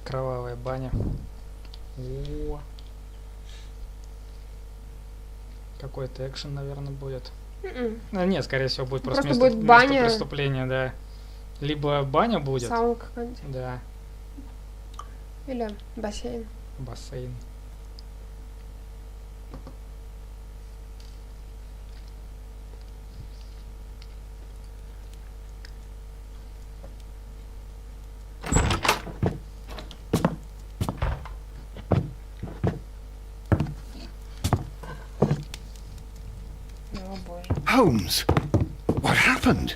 Кровавая баня. О, какой-то экшен, наверное, будет. Нет, скорее всего, будет просто Просто будет баня. место преступления, да. Либо баня будет. Сауна какая-нибудь. Да, Или бассейн. бассейн. О боже. Holmes, what happened?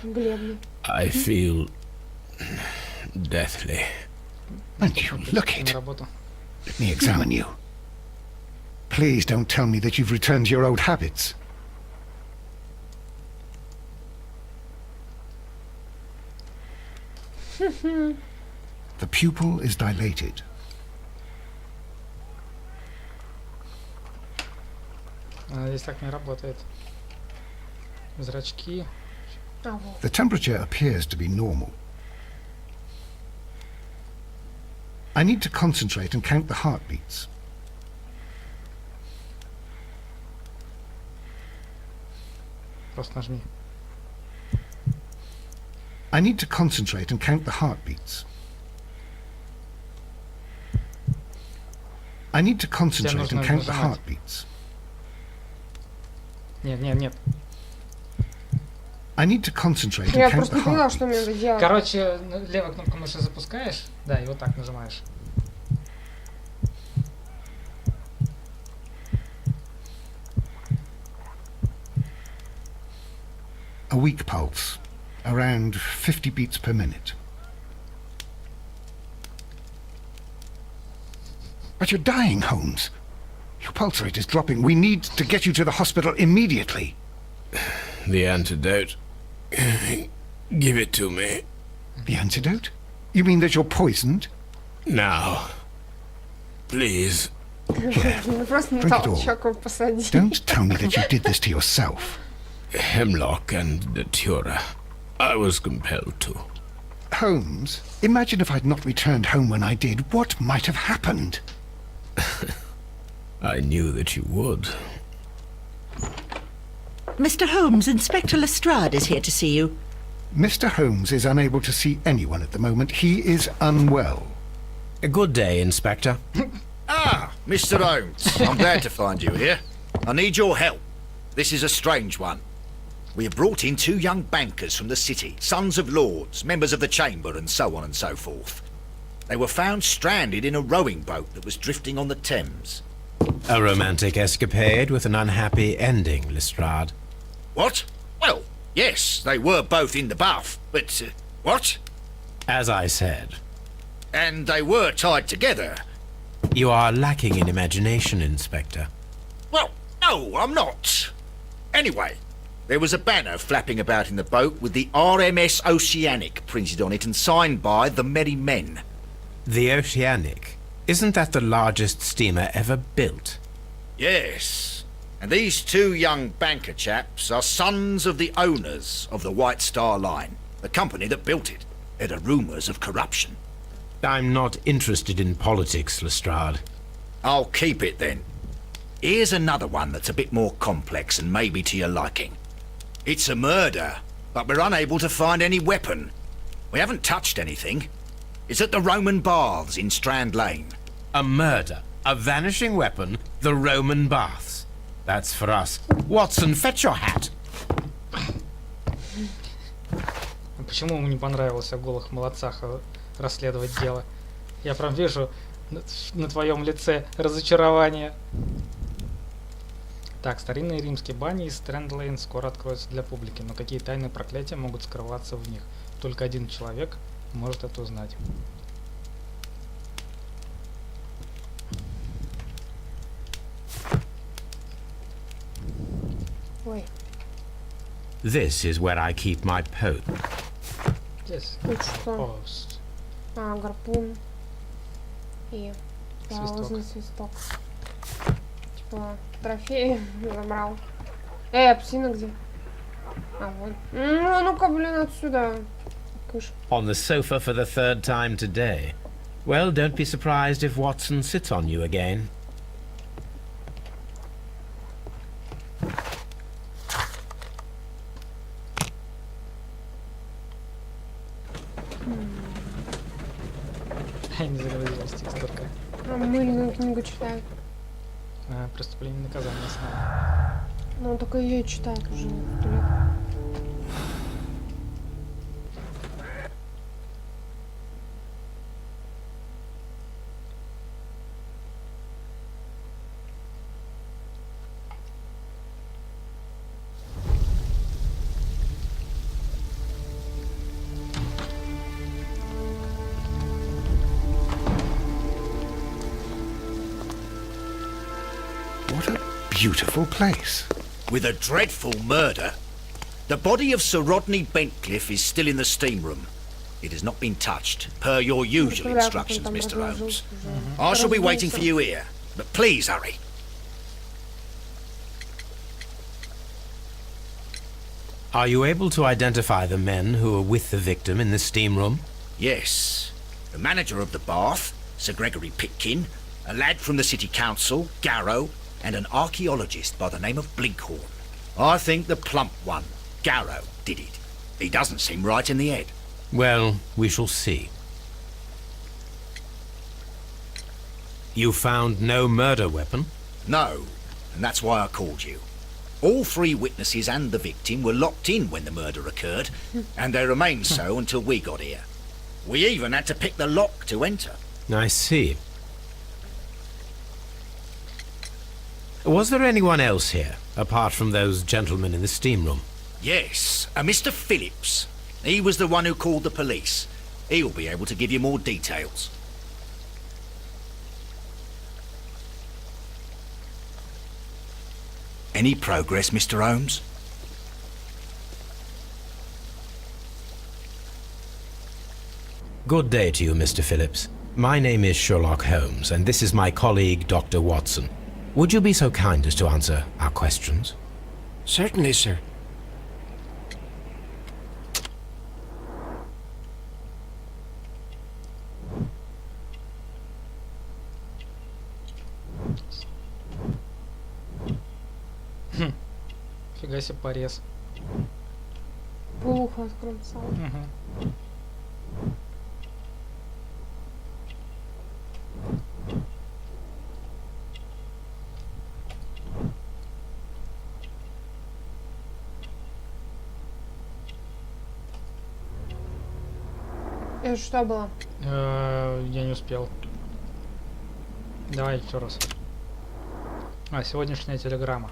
Бледный. I feel deathly. And you look На it. работу. Let me examine you. Please don't tell me that you've returned to your old habits. The pupil is dilated. Здесь так не работает. Зрачки. А, вот. The temperature appears to be normal. I need to concentrate and count the heartbeats. Просто нажми. I need to concentrate and count the heartbeats. I need to concentrate and нужно count the нажимать. heartbeats. Нет, нет, нет. I need to concentrate and Я count просто the не поняла, что мне heartbeats. надо делать. Короче, левой кнопку мыши запускаешь, да, и вот так нажимаешь. A weak pulse, around 50 beats per minute. But you're dying, Holmes. Your pulse rate is dropping. We need to get you to the hospital immediately. The antidote. Give it to me. The antidote? You mean that you're poisoned? Now. Please. Ну просто на Drink it all. толчок посадить. Don't tell me that you did this to yourself. Hemlock and datura. I was compelled to. Holmes, imagine if I'd not returned home when I did. What might have happened? I knew that you would. Mr. Holmes, Inspector Lestrade is here to see you. Mr. Holmes is unable to see anyone at the moment. He is unwell. A good day, Inspector. Ah, Mr. Holmes, I'm glad to find you here. I need your help. This is a strange one. We have brought in two young bankers from the city, sons of lords, members of the chamber, and so on and so forth. They were found stranded in a rowing boat that was drifting on the Thames. A romantic escapade with an unhappy ending, Lestrade. What? Well, yes, they were both in the buff, but... what? As I said, And they were tied together. you are lacking in imagination, Inspector. Well, no, I'm not. Anyway, there was a banner flapping about in the boat with the RMS Oceanic printed on it and signed by the Merry Men. The Oceanic. Isn't that the largest steamer ever built? Yes, and these two young banker chaps are sons of the owners of the White Star Line, the company that built it. There are rumours of corruption. I'm not interested in politics, Lestrade. I'll keep it then. Here's another one that's a bit more complex and maybe to your liking. It's a murder, but we're unable to find any weapon. We haven't touched anything. It's at the Roman Baths in Strand Lane. A murder, a vanishing weapon, the Roman baths. That's for us. Watson, fetch your hat. Почему ему не понравилось о голых молодцах расследовать дело? Я прям вижу на твоем лице разочарование. Так, старинные римские бани из Стрэндлейн скоро откроются для публики, но какие тайные проклятия могут скрываться в них? Только один человек может это узнать. Ой, This is where I keep my post. Здесь. тут что? Пост. А, гарпун. И Свисток. паровозный свисток. Типа, трофей забрал. Эй, апсина где? А, вот. Ну, ну-ка, блин, отсюда. Кыш. On the sofa for the third time today. Well, don't be surprised if Watson sits on you again. Я не загрузилась текстурка. А мыльную книгу читают. Преступление и наказание снова. Ну, только ее читают уже 100 лет. What a beautiful place. With a dreadful murder. The body of Sir Rodney Bentcliffe is still in the steam room. It has not been touched, per your usual instructions, Mr. Holmes. I shall be waiting for you here, but please hurry. Are you able to identify the men who were with the victim in the steam room? Yes. The manager of the bath, Sir Gregory Pitkin, a lad from the City Council, Garrow, and an archaeologist by the name of Blinkhorn. I think the plump one, Garrow, did it. He doesn't seem right in the head. Well, we shall see. You found no murder weapon? No, and that's why I called you. All 3 witnesses and the victim were locked in when the murder occurred, and they remained so until we got here. We even had to pick the lock to enter. I see. Was there anyone else here, apart from those gentlemen in the steam room? Yes, a Mr. Phillips. He was the one who called the police. He'll be able to give you more details. Any progress, Mr. Holmes? Good day to you, Mr. Phillips. My name is Sherlock Holmes, and this is my colleague, Dr. Watson. Would you be so kind as to answer our questions? Certainly, sir. Фига себе порез. Полухо откроется. Угу. Это что было? Я не успел. Давай еще раз. Сегодняшняя телеграмма.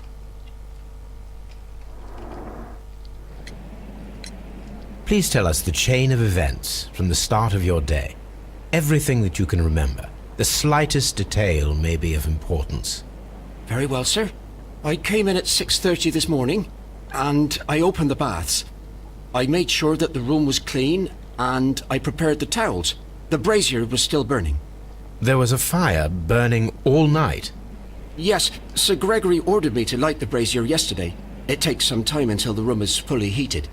Please tell us the chain of events from the start of your day. Everything that you can remember. The slightest detail may be of importance. Very well, sir. I came in at 6:30 this morning, and I opened the baths. I made sure that the room was clean, and I prepared the towels. The brazier was still burning. There was a fire burning all night. Yes, Sir Gregory ordered me to light the brazier yesterday. It takes some time until the room is fully heated.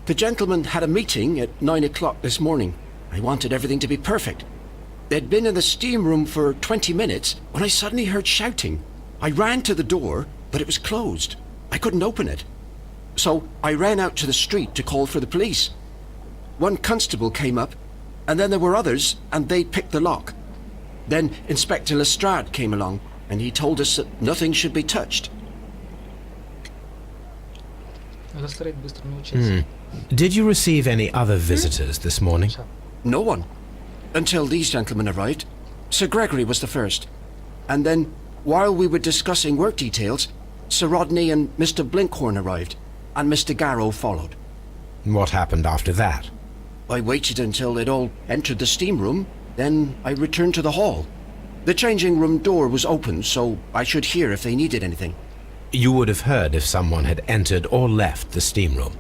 The gentleman had a meeting at 9 o'clock this morning. I wanted everything to be perfect. They'd been in the steam room for 20 minutes when I suddenly heard shouting. I ran to the door, but it was closed. I couldn't open it. So I ran out to the street to call for the police. One constable came up, and then there were others, and they picked the lock. Then Inspector Lestrade came along, and he told us that nothing should be touched. Лестрейд быстро научился. Did you receive any other visitors this morning? No one. Until these gentlemen arrived. Sir Gregory was the first. And then, while we were discussing work details, Sir Rodney and Mr. Blinkhorn arrived, and Mr. Garrow followed. What happened after that? I waited until they'd all entered the steam room, then I returned to the hall. The changing room door was open, so I should hear if they needed anything. You would have heard if someone had entered or left the steam room.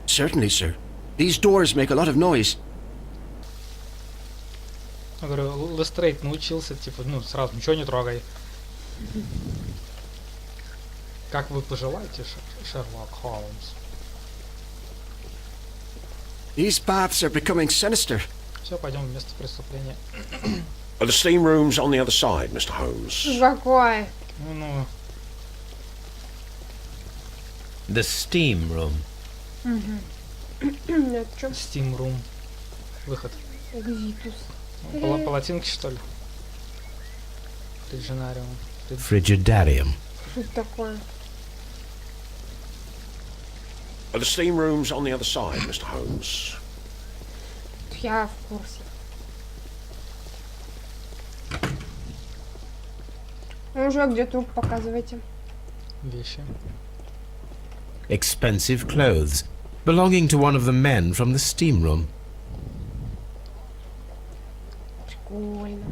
Certainly, sir. These doors make a lot of noise. Я говорю, Лестрейд научился, типа, сразу ничего не трогай. Как вы пожелаете, Шерлок Холмс? These baths are becoming sinister. Все, пойдем в место преступления. Are the steam rooms on the other side, Mr. Holmes? Какой? Ну, The steam room. Это что? Steam Room. Выход. Экзитус. Полотенки, что ли? Фриджинариум. Frigidarium. Что это такое? Are the steam rooms on the other side, Mr. Holmes? Я в курсе. Ну уже где труп показывайте. Вещи. Expensive clothes, belonging to one of the men from the steam room. Прикольно.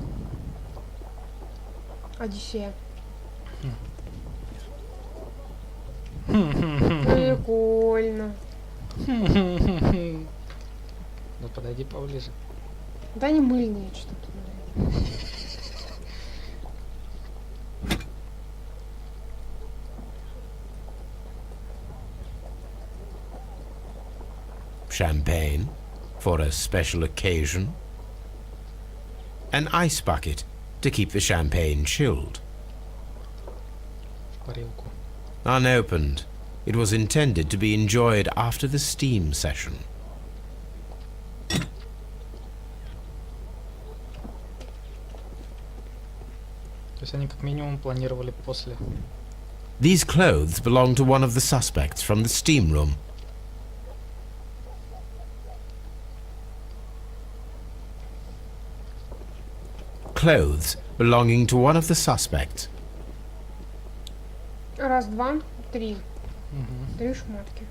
Одиссея. Прикольно. Ну подойди поближе. Да не мыльные что-то. Champagne, for a special occasion. An ice bucket, to keep the champagne chilled. В парилку. Unopened, it was intended to be enjoyed after the steam session. То есть они как минимум планировали после. These clothes belong to one of the suspects from the steam room. Clothes belonging to one of the suspects. Раз, два, три. Три шмотки.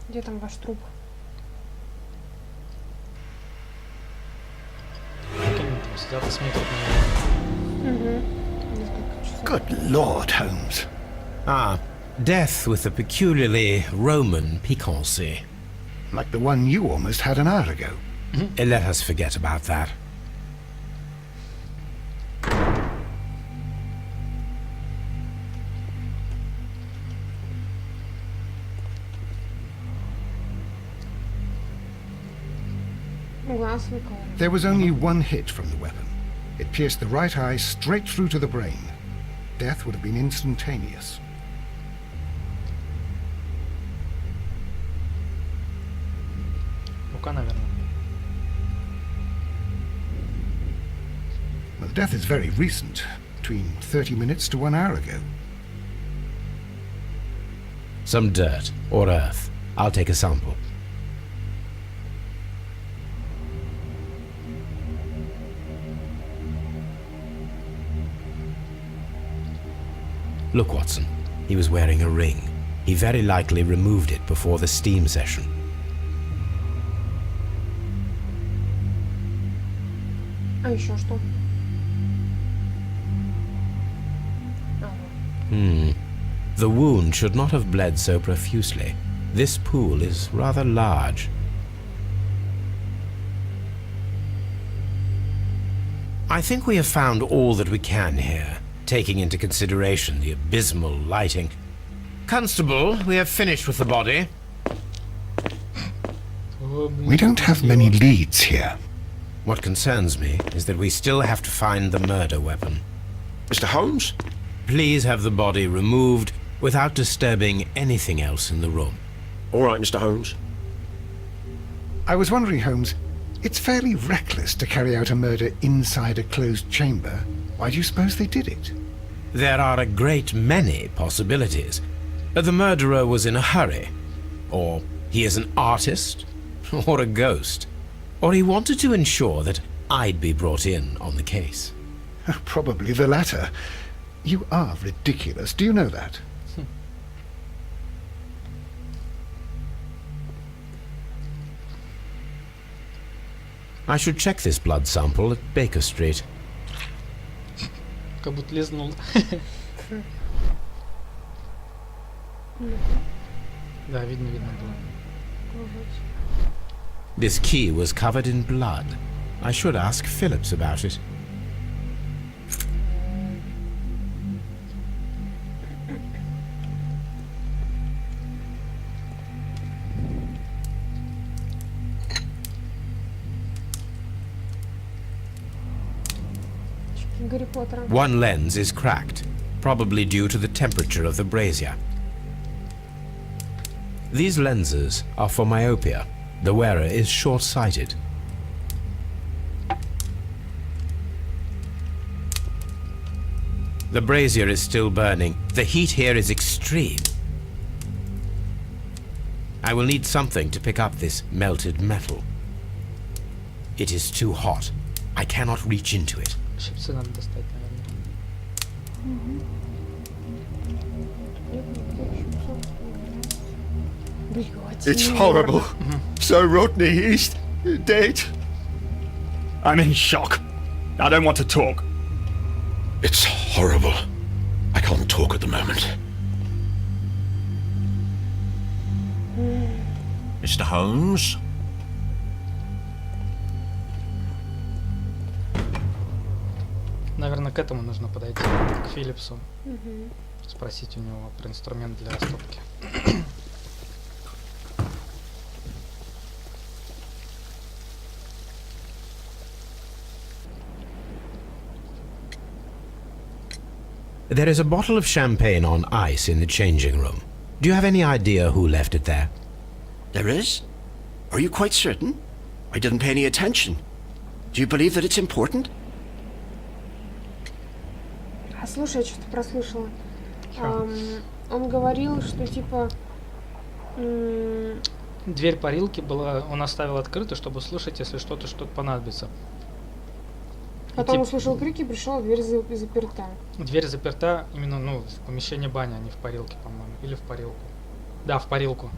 Где там ваш труп? Прикинь, там сидят и смотрят на него. Несколько часов. Good Lord, Holmes. Ah, death with a peculiarly Roman piquancy. Like the one you almost had an hour ago. Let us forget about that. Глаз выколол. There was only one hit from the weapon. It pierced the right eye straight through to the brain. Death would have been instantaneous. Рука, наверное. Well, death is very recent, between 30 minutes to 1 hour ago. Some dirt or earth. I'll take a sample. Look, Watson. He was wearing a ring. He very likely removed it before the steam session. А еще что? The wound should not have bled so profusely. This pool is rather large. I think we have found all that we can here, taking into consideration the abysmal lighting. Constable, we have finished with the body. We don't have many leads here. What concerns me is that we still have to find the murder weapon. Mr. Holmes? Please have the body removed without disturbing anything else in the room. All right, Mr. Holmes. I was wondering, Holmes, it's fairly reckless to carry out a murder inside a closed chamber. Why do you suppose they did it? There are a great many possibilities. The murderer was in a hurry, or he is an artist, or a ghost, or he wanted to ensure that I'd be brought in on the case. Probably the latter. You are ridiculous. Do you know that? I should check this blood sample at Baker Street. Как будто лизнул. Да, видно было. This key was covered in blood. I should ask Phillips about it. Гарри Поттера. One lens is cracked, probably due to the temperature of the brazier. These lenses are for myopia. The wearer is short-sighted. The brazier is still burning. The heat here is extreme. I will need something to pick up this melted metal. It is too hot. I cannot reach into it. Щипцы надо достать, наверное. It's horrible. So Rodney, he's dead. I'm in shock. I don't want to talk. It's horrible. I can't talk at the moment. Mr. Holmes? Наверное, к этому нужно подойти, к Филлипсу. Спросить у него про инструмент для растопки. There is a bottle of champagne on ice in the changing room. Do you have any idea who left it there? There is? Are you quite certain? I didn't pay any attention. Do you believe that it's important? А слушай, я что-то прослушала. Он говорил, что типа... Дверь парилки была, он оставил открытой, чтобы услышать, если что-то понадобится. Потом услышал крики, пришел, дверь заперта. Дверь заперта именно, в помещении бани, а не в парилке, по-моему. Или в парилку. Да, в парилку.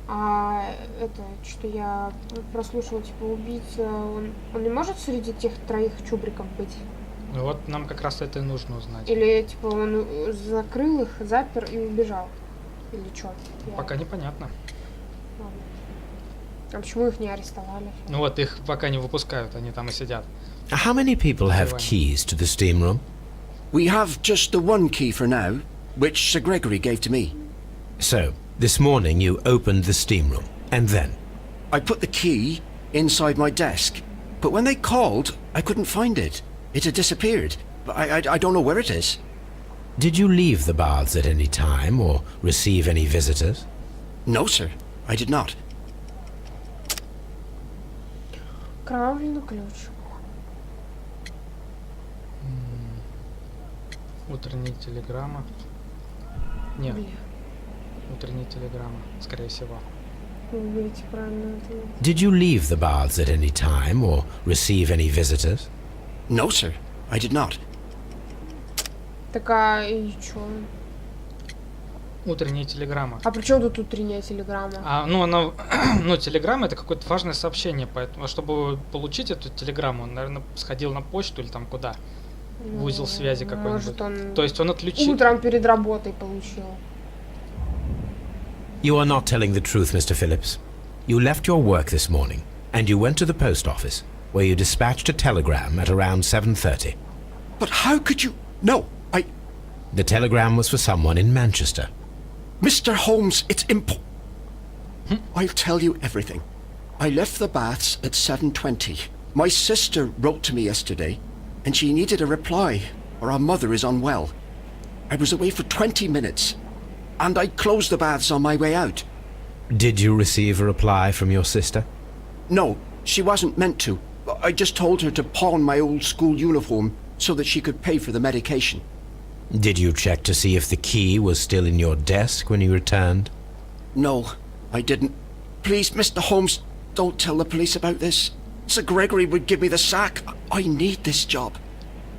А это, что я прослушала, типа, убийца, он не может среди тех троих чубриков быть? Вот нам как раз это и нужно узнать. Или, типа, он закрыл их, запер и убежал? Или что? Пока непонятно. Ладно. А почему их не арестовали? Ну вот, их пока не выпускают, они там и сидят. How many people have keys to the steam room? We have just the one key for now, which Sir Gregory gave to me. So, this morning you opened the steam room, and then? I put the key inside my desk, but when they called, I couldn't find it. It had disappeared. I don't know where it is. Did you leave the baths at any time, or receive any visitors? No, sir, I did not. Кровавый ключ. Утренняя телеграмма. Нет, Бля, утренняя телеграмма, скорее всего. выберите правильно ответ. Did you leave the baths at any time, or receive any visitors? No, sir, I did not. Так, а и чё? Утренняя телеграмма. А при чем тут утренняя телеграмма? Она, телеграмма это какое-то важное сообщение, поэтому, чтобы получить эту телеграмму, он, наверное, сходил на почту или там куда. В узел связи какой-нибудь. Может, он То есть он отключил. утром перед работой получил. You are not telling the truth, Mr. Phillips. You left your work this morning, and you went to the post office, where you dispatched a telegram at around 7:30. But how could you... No, The telegram was for someone in Manchester. Mr. Holmes, it's I'll tell you everything. I left the baths at 7:20. My sister wrote to me yesterday, and she needed a reply, or our mother is unwell. I was away for 20 minutes, and I closed the baths on my way out. Did you receive a reply from your sister? No, she wasn't meant to. I just told her to pawn my old school uniform so that she could pay for the medication. Did you check to see if the key was still in your desk when you returned? No, I didn't. Please, Mr. Holmes, don't tell the police about this. Sir Gregory would give me the sack. I need this job.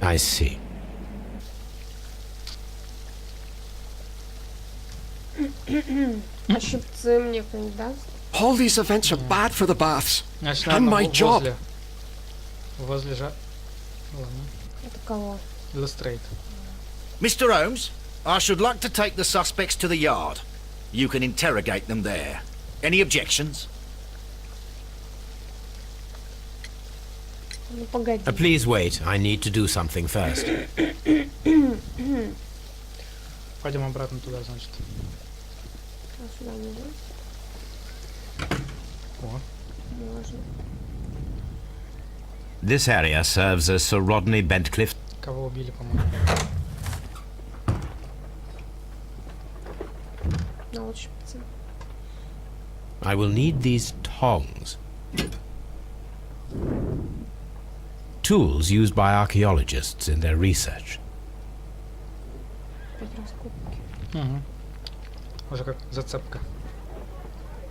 I see. А щипцы мне кто-нибудь даст? All these events are bad for the baths. Значит, And наверное, my job. Возле Ладно. Это кого? Illustrate. Mr. Holmes, I should like to take the suspects to the yard. You can interrogate them there. Any objections? Ну погоди. Please wait. I need to do something first. Пойдем обратно туда, значит. А сюда нельзя? О. Можно. This area serves as Sir Rodney Bentcliffe. Кого убили, по-моему. Научи, пацан. I will need these tongs. Tools used by archaeologists in their research. 5 раскопки. Угу. Уже как зацепка.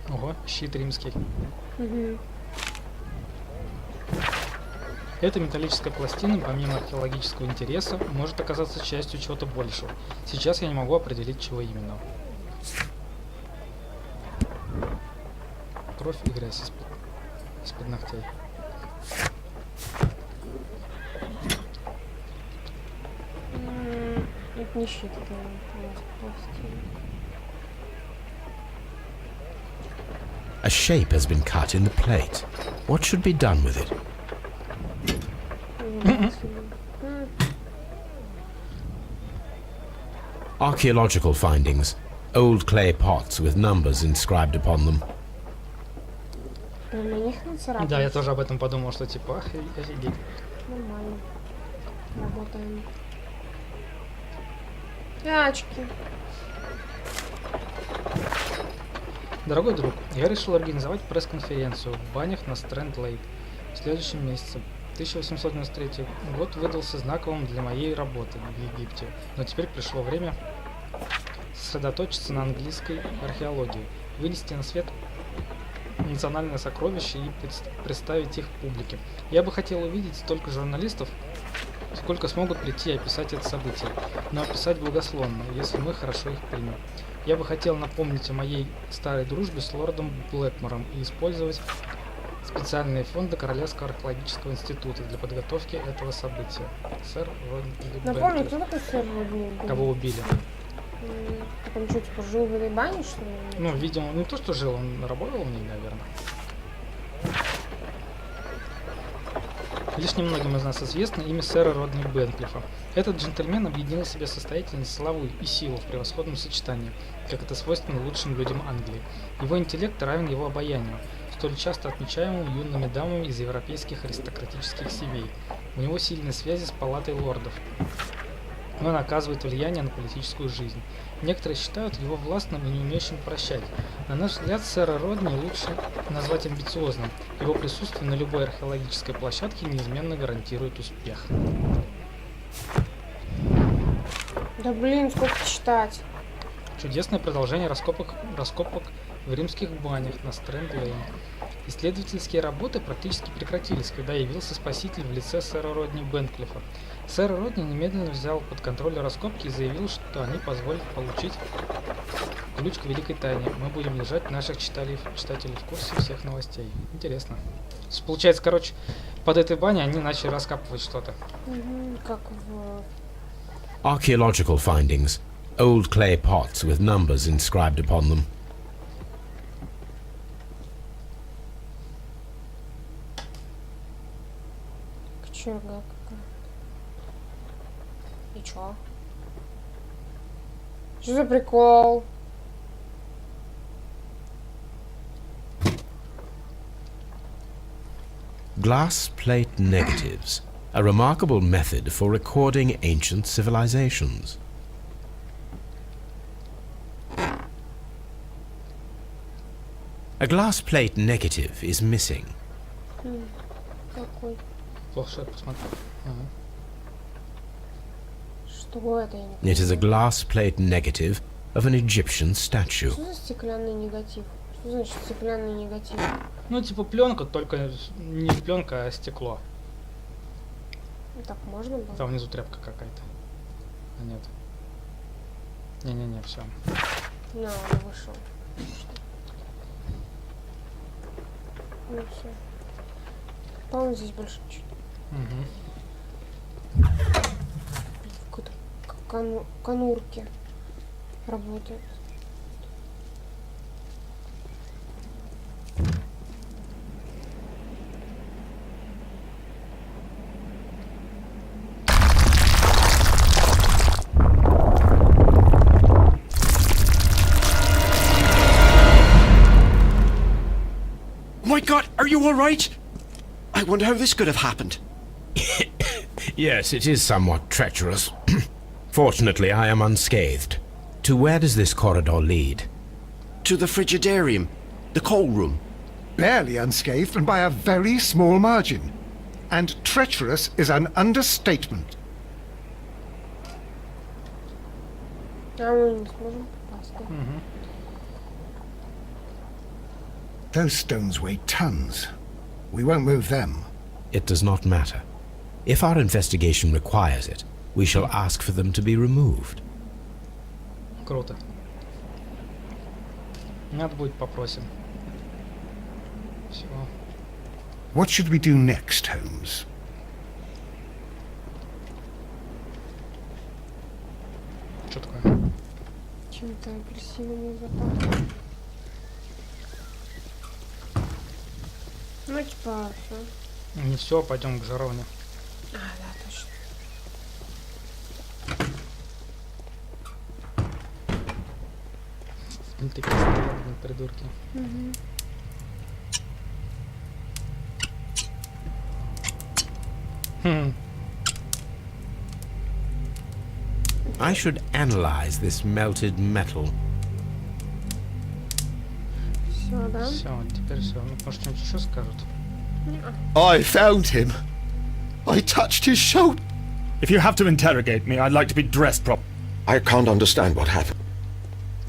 Ого, щит римский. Угу. Эта металлическая пластина, помимо археологического интереса, может оказаться частью чего-то большего. Сейчас я не могу определить, чего именно. Кровь и грязь из-под ногтей. Это не щит, это пластина. A shape has been cut in the plate. What should be done with it? Archaeological findings. Old clay pots with numbers inscribed upon them. На них нацарапать. Да, я тоже об этом подумал, что типа, офигеть. Нормально. Работаем. Очки. Дорогой друг, я решил организовать пресс-конференцию в банях на Стрэнд-Лейк в следующем месяце. 1893 год выдался знаковым для моей работы в Египте, но теперь пришло время сосредоточиться на английской археологии, вынести на свет национальное сокровище и представить их публике. Я бы хотел увидеть столько журналистов, сколько смогут прийти и описать это событие, но описать благословно, если мы хорошо их примем. Я бы хотел напомнить о моей старой дружбе с лордом Блэкмором и использовать специальные фонды Королевского археологического института для подготовки этого события. Сэр Родни Напомни, Бентлиф. кто такой сэр Родни? Кого убили? Так он что, типа, жил в этой бане, что ли? Ну, видимо, не то, что жил, он работал в ней, наверное. Лишь немногим из нас известно имя сэра Родни Бентлифа. Этот джентльмен объединил в себе состоятельность, славу и силу в превосходном сочетании, как это свойственно лучшим людям Англии. Его интеллект равен его обаянию, столь часто отмечаемому юными дамами из европейских аристократических семей. У него сильные связи с палатой лордов. Он оказывает влияние на политическую жизнь. Некоторые считают его властным и не умеющим прощать. На наш взгляд, сэра Родни лучше назвать амбициозным. Его присутствие на любой археологической площадке неизменно гарантирует успех. Да блин, сколько читать. Чудесное продолжение раскопок в римских банях на Стрэнд-Лейн. Исследовательские работы практически прекратились, когда явился спаситель в лице сэра Родни Бентлифа. Сэр Родни немедленно взял под контроль раскопки и заявил, что они позволят получить ключ к великой тайне. Мы будем держать наших читателей в курсе всех новостей. Интересно. Получается, короче, под этой баней они начали раскапывать что-то. Как в... Archaeological findings. Old clay pots with numbers inscribed upon them. Кочерга какая. И чё? Что за прикол? Glass plate negatives. A remarkable method for recording ancient civilizations. A glass plate negative is missing. Какой? Плохо, что я посмотрел. Ага. Что это? Я не It is a понимаю. glass plate negative of an Egyptian statue. Что за стеклянный негатив? Что значит стеклянный негатив? Ну, типа пленка, только не пленка, а стекло. Так можно было? Там внизу тряпка какая-то. А нет. Не-не-не, все. На, он вышел. Ну все. По-моему, здесь больше ничего. Угу. В какой-то конурке работает. My God, are you all right? I wonder how this could have happened. Yes, it is somewhat treacherous. Fortunately, I am unscathed. To where does this corridor lead? To the frigidarium, the coal room. Barely unscathed and by a very small margin. And treacherous is an understatement. А мы не сможем попасть, да? Those stones weigh tons. We won't move them. It does not matter. If our investigation requires it, we shall ask for them to be removed. Круто. Надо будет попросим. Все. What should we do next, Holmes? Что такое? Чем-то апельсиновый запах. Ну, типа, все. Не все, пойдем к жаровне. А, да, точно. Ну, такие стоят, придурки. Хм. I should analyze this melted metal. Все, да? Все, теперь все. Ну, может, что-нибудь еще скажут? I found him. I touched his shoulder. If you have to interrogate me, I'd like to be dressed properly. I can't understand what happened.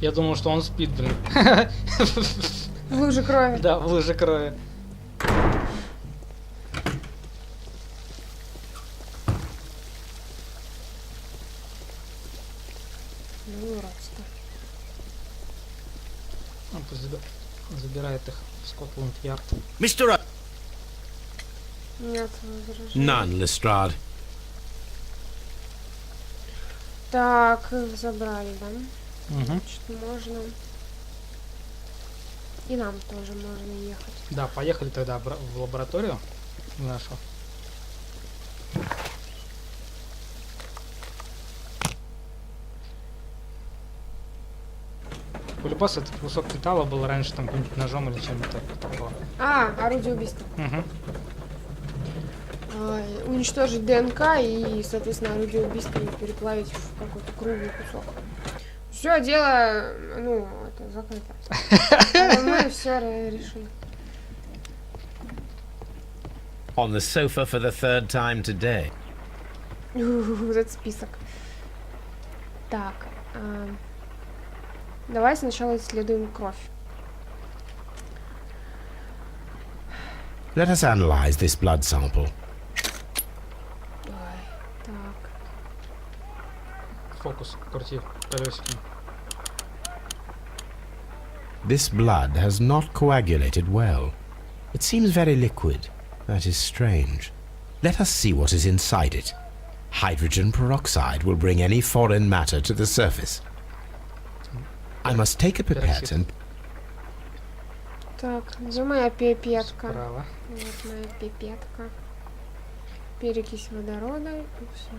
Я думал, что он спит, блин. В луже крови. Да, в луже крови. Ну, уродство. Он пусть забирает их в Скотланд-Ярд. Mr. O. Нет возражений. None, Lestrade. Так, их забрали, да? Угу. Значит, можно... И нам тоже можно ехать. Да, поехали тогда в лабораторию нашу. Полюбас, этот кусок металла был раньше там каким-нибудь ножом или чем-то такого. А, орудие убийства. Угу. Уничтожить ДНК и, соответственно, орудие убийства переплавить в какой-то круглый кусок. Все, дело, ну, это закрыто. Мы все решили. On the sofa for the third time today. Вот этот список. Так, давай сначала исследуем кровь. Let us analyze this blood sample. Ой, так. Фокус, крути колесиком. This blood has not coagulated well. It seems very liquid. That is strange. Let us see what is inside it. Hydrogen peroxide will bring any foreign matter to the surface. I must take a pipette and... Так, где моя пипетка? Справа. Вот моя пипетка. Перекись водорода и все.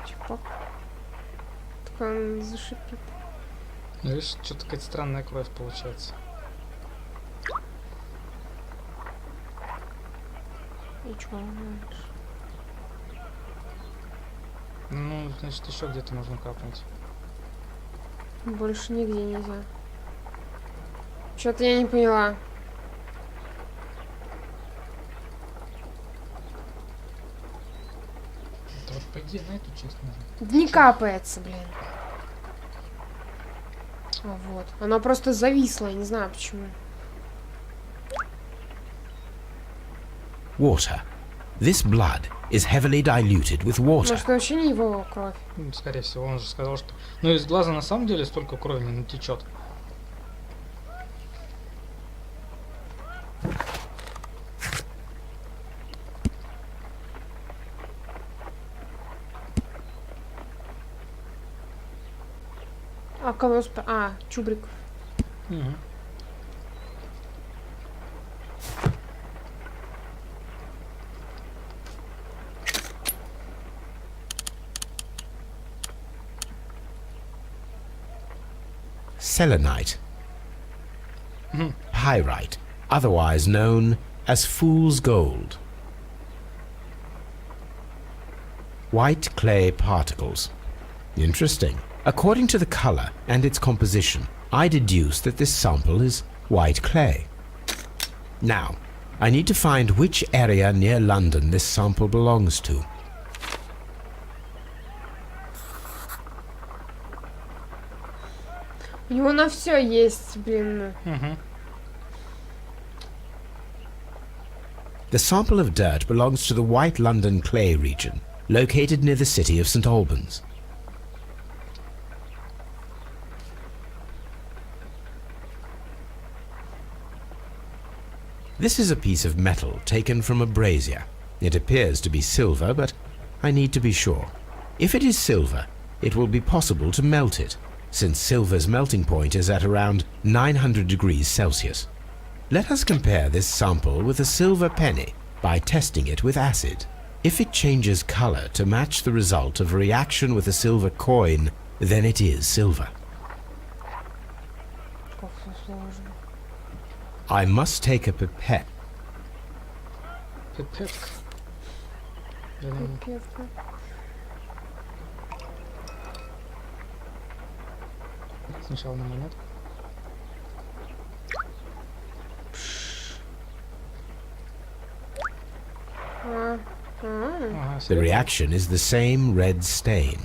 Чпок. Так он зашипит. Ну, видишь, что-то какая-то странная кровь получается. И чё дальше? Ну, значит, еще где-то можно капнуть. Больше нигде нельзя. Что-то я не поняла. Это вот по идее на эту часть нужно. Не капается, блин. А вот. Она просто зависла, я не знаю почему. Water. This blood is heavily diluted with water. Может, вообще не его кровь. Ну, скорее всего, он же сказал, что... Ну, из глаза на самом деле столько крови не натечет. А кого А, Чубрик. Угу. selenite. Pyrite, otherwise known as fool's gold. White clay particles. Interesting. According to the color and its composition, I deduce that this sample is white clay. Now, I need to find which area near London this sample belongs to. У него на все есть, блин. The sample of dirt belongs to the White London clay region, located near the city of St. Albans. This is a piece of metal taken from a brazier. It appears to be silver, but I need to be sure. If it is silver, it will be possible to melt it, since silver's melting point is at around 900 degrees Celsius. Let us compare this sample with a silver penny by testing it with acid. If it changes color to match the result of a reaction with a silver coin, then it is silver. Как все сложно. I must take a pipette. Пипетка. Я думаю, Пипетка. сначала на монетку. Ага, The reaction is the same red stain.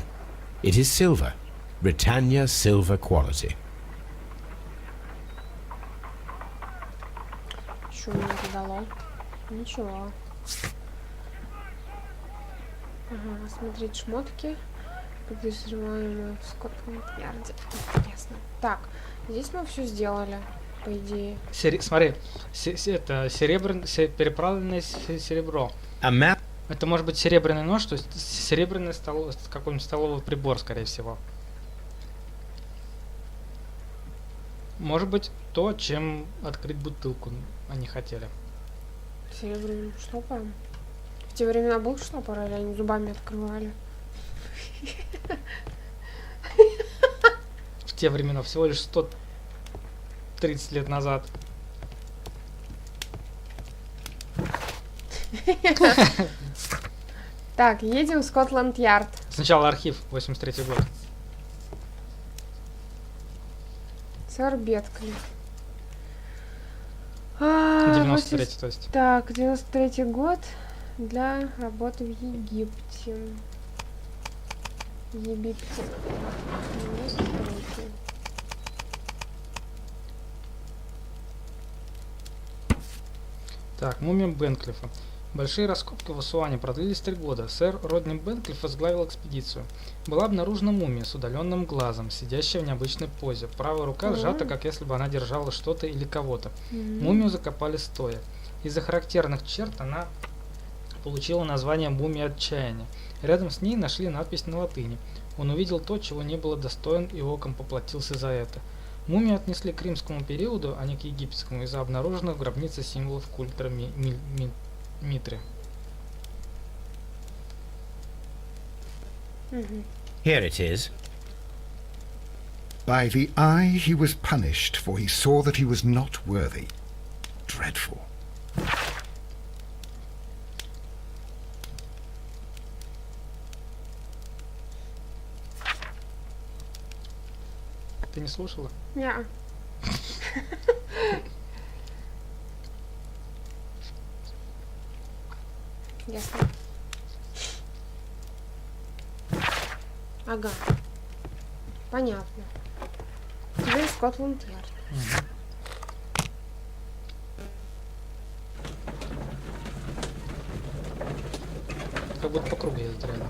It is silver. Britannia silver quality. Что мне это дало? Ничего. Ага, смотреть шмотки. Подозреваемые в Скотланд-Ярде. Интересно. Так, здесь мы все сделали, по идее. Смотри, это переправленное серебро. A map. Это может быть серебряный нож, то есть серебряный какой-нибудь столовый прибор, скорее всего. Может быть то, чем открыть бутылку они хотели. Серебряным штопором. В те времена был штопор, или они зубами открывали? В те времена, всего лишь 130 лет назад. Так, едем в Скотланд-Ярд. Сначала архив, 83-й год. Сэр Бетклифф. 93-й, то есть. Так, 93-й год для работы в Египте. Египте. 93-й. Так, мумия Бенклифа. Большие раскопки в Асуане продлились 3 года. Сэр Родни Бенклифф возглавил экспедицию. Была обнаружена мумия с удаленным глазом, сидящая в необычной позе. Правая рука сжата, как если бы она держала что-то или кого-то. Мумию закопали стоя. Из-за характерных черт она получила название «Мумия отчаяния». Рядом с ней нашли надпись на латыни. Он увидел то, чего не было достоин, и оком поплатился за это. Мумию отнесли к римскому периоду, а не к египетскому, из-за обнаруженных в гробнице символов культа Митры. Here it is. By the eye he was punished, for he saw that he was not worthy. Dreadful. Ты не слушала? Неа. Ясно. Ага. Понятно. Теперь Скотланд-Ярд. Как будто по кругу ездят реально.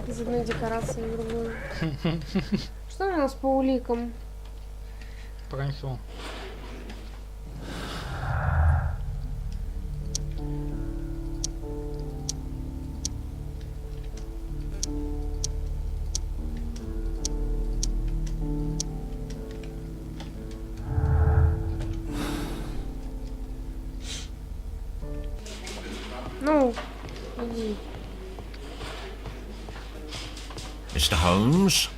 Из одной декорации в другую. Что у нас по уликам? Пока ничего. Ну, иди. Mr. Holmes?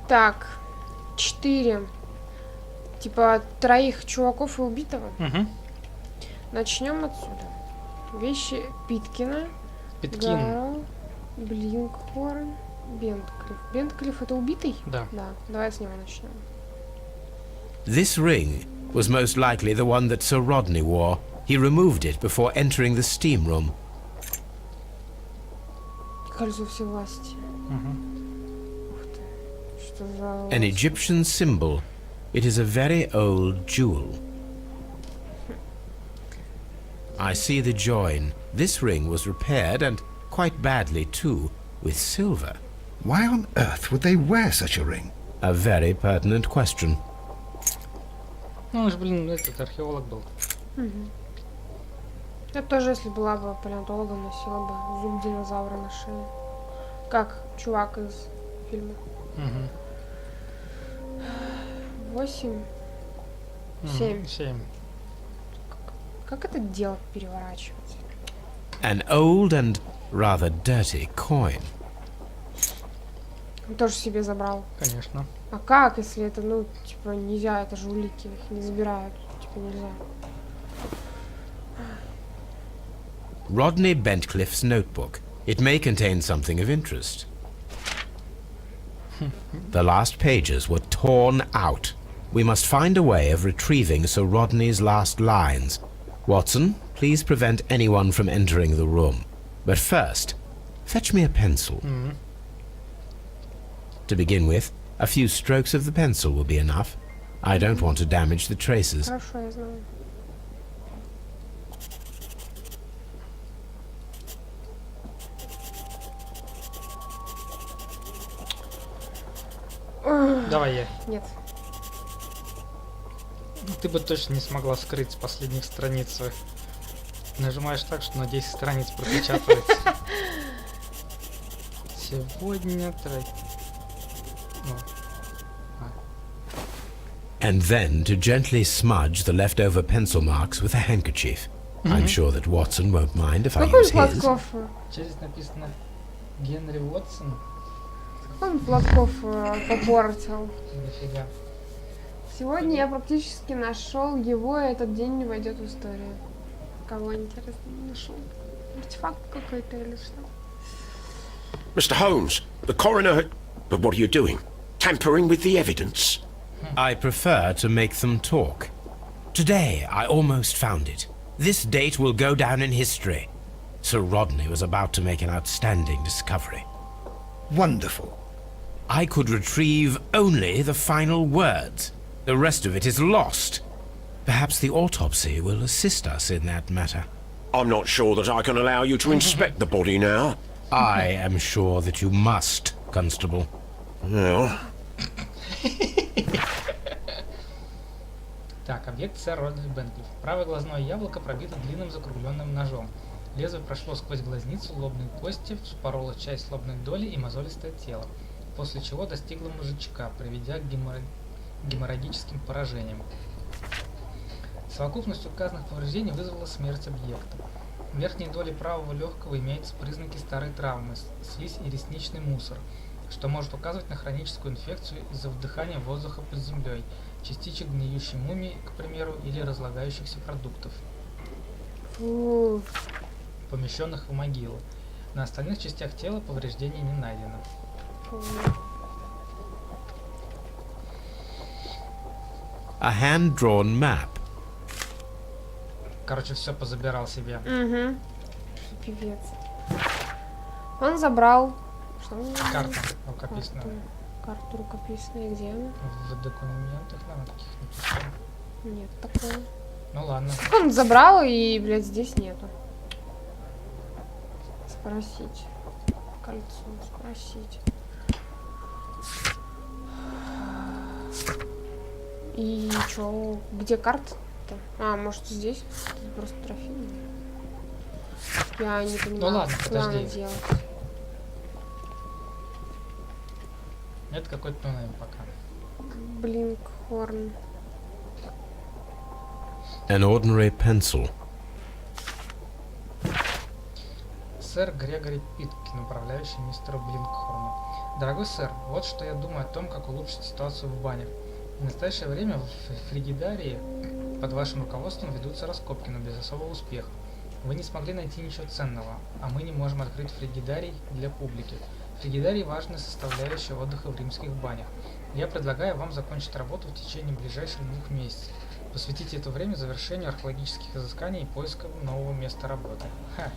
Так. 4. Типа 3 чуваков и убитого. Угу. Начнем отсюда. Вещи Питкина. Питкин. Гарроу, Блинкхорн, Бентклифф. Бентклифф это убитый? Да. Да. Давай с него начнем. This ring was most likely the one that Sir Rodney wore. He removed it before entering the steam room. Кольцо всевластия. Угу. Ух ты. Что за... An Egyptian symbol. It is a very old jewel. I see the join. This ring was repaired, and quite badly too, with silver. Why on earth would they wear such a ring? A very pertinent question. Ну, он же, блин, этот археолог был. Я тоже, если была бы палеонтологом, носила бы зуб динозавра на шее. Как чувак из фильма. Угу. 8. 7. 7. Как это дело переворачивать? An old and rather dirty coin. Он тоже себе забрал. Конечно. А как, если это, ну, типа, нельзя, это же улики, их не забирают, типа, нельзя. Rodney Bentcliffe's notebook. It may contain something of interest. The last pages were torn out. We must find a way of retrieving Sir Rodney's last lines. Watson, please prevent anyone from entering the room. But first, fetch me a pencil. To begin with, a few strokes of the pencil will be enough. I don't want to damage the traces. Хорошо, я знаю. Давай я. Нет. Ты бы точно не смогла скрыть с последних страниц. Нажимаешь так, что на 10 страниц пропечатывается. Сегодня And then to gently smudge the leftover pencil marks with a handkerchief. I'm sure that Watson won't mind if I Какой use он his. Платков? Здесь написано Генри Уотсон. Какой он Платков попортил? Дофига. Сегодня я практически нашел его, и этот день не войдет в историю. Кого интересно нашел? Артефакт какой-то или что? Mr. Holmes, the coroner had... But what are you doing? Tampering with the evidence? I prefer to make them talk. Today, I almost found it. This date will go down in history. Sir Rodney was about to make an outstanding discovery. Wonderful. I could retrieve only the final words. The rest of it is lost. Perhaps the autopsy will assist us in that matter. I'm not sure that I can allow you to inspect the body now. I am sure that you must, Constable. Well... Так, объект сэр Родни Бенклифф. Правое глазное яблоко пробито длинным закругленным ножом. Лезвие прошло сквозь глазницу, лобные кости, вспороло часть лобной доли и мозолистое тело, после чего достигло мозжечка, приведя к геморрагическим поражениям. Совокупность указанных повреждений вызвала смерть объекта. В верхней доле правого легкого имеются признаки старой травмы, слизь и ресничный мусор, что может указывать на хроническую инфекцию из-за вдыхания воздуха под землей, частичек гниющей мумии, к примеру, или разлагающихся продуктов, Фу. помещенных в могилу. На остальных частях тела повреждений не найдено. Фу. A hand-drawn map. Короче, все позабирал себе. Угу. Пипец. Он забрал... Что он забрал? Карта рукописная. Карту рукописную. Где она? В документах, наверное, таких написано. Нет такого. Ну ладно. Он забрал, и, блядь, здесь нету. Спросить. Кольцо, спросить. И чё? Где карта-то? А, может, здесь? Тут просто трофей. Я не понимаю. Ну ладно, что надо подожди. делать. Это какой-то ноунейм пока. Блинкхорн. An ordinary pencil. Сэр Грегори Питкин, управляющий мистеру Блинкхорну. Дорогой сэр, вот что я думаю о том, как улучшить ситуацию в банях. В настоящее время в Фригидарии под вашим руководством ведутся раскопки, но без особого успеха. Вы не смогли найти ничего ценного, а мы не можем открыть Фригидарий для публики. Фригидарий – важная составляющая отдыха в римских банях. Я предлагаю вам закончить работу в течение ближайших 2 месяцев. Посвятите это время завершению археологических изысканий и поискам нового места работы. Ха.